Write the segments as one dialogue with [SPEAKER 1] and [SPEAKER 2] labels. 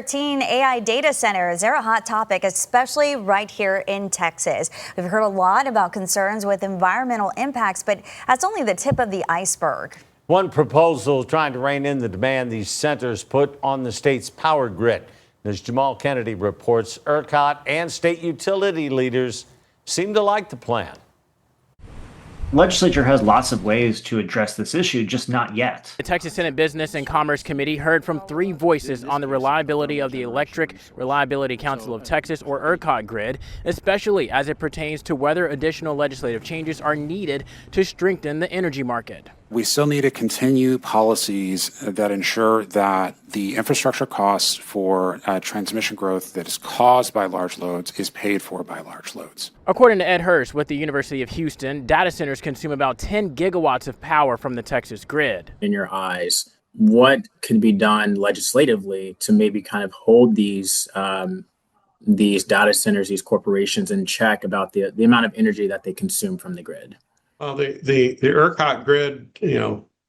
[SPEAKER 1] 13 AI data centers, they're a hot topic, especially right here in Texas. We've heard a lot about concerns with environmental impacts, but that's only the tip of the iceberg.
[SPEAKER 2] One proposal trying to rein in the demand these centers put on the state's power grid. As Jamal Kennedy reports, ERCOT and state utility leaders seem to like the plan.
[SPEAKER 3] Legislature has lots of ways to address this issue, just not yet.
[SPEAKER 4] The Texas Senate Business and Commerce Committee heard from 3 voices on the reliability of the Electric Reliability Council of Texas, or ERCOT grid, especially as it pertains to whether additional legislative changes are needed to strengthen the energy market.
[SPEAKER 5] We still need to continue policies that ensure that the infrastructure costs for transmission growth that is caused by large loads is paid for by large loads.
[SPEAKER 4] According to Ed Hurst with the University of Houston, data centers consume about 10 gigawatts of power from the Texas grid.
[SPEAKER 6] In your eyes, what can be done legislatively to maybe kind of hold these data centers, these corporations in check about the amount of energy that they consume from the grid?
[SPEAKER 7] Well, the ERCOT grid,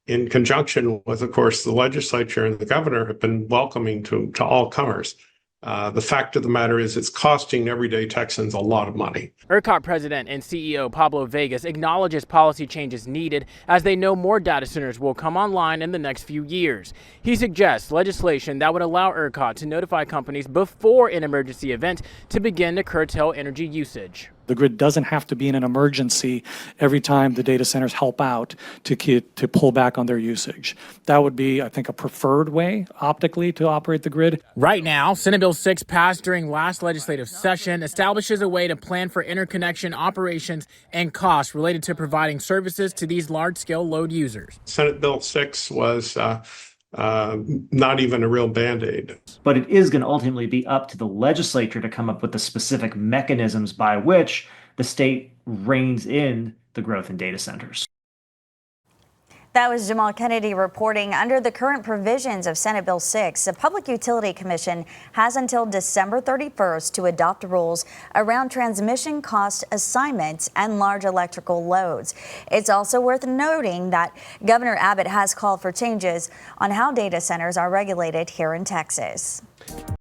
[SPEAKER 7] in conjunction with, of course, the legislature and the governor have been welcoming to all comers. The fact of the matter is it's costing everyday Texans a lot of money.
[SPEAKER 4] ERCOT President and CEO Pablo Vegas acknowledges policy changes needed as they know more data centers will come online in the next few years. He suggests legislation that would allow ERCOT to notify companies before an emergency event to begin to curtail energy usage.
[SPEAKER 8] The grid doesn't have to be in an emergency every time the data centers help out to pull back on their usage. That would be, I think, a preferred way optically to operate the grid.
[SPEAKER 4] Right now, Senate Bill 6 passed during last legislative session establishes a way to plan for interconnection operations and costs related to providing services to these large-scale load users.
[SPEAKER 7] Senate Bill 6 was not even a real Band-Aid.
[SPEAKER 3] But it is going to ultimately be up to the legislature to come up with the specific mechanisms by which the state reins in the growth in data centers.
[SPEAKER 1] That was Jamal Kennedy reporting. Under the current provisions of Senate Bill 6, the Public Utility Commission has until December 31st to adopt rules around transmission cost assignments and large electrical loads. It's also worth noting that Governor Abbott has called for changes on how data centers are regulated here in Texas.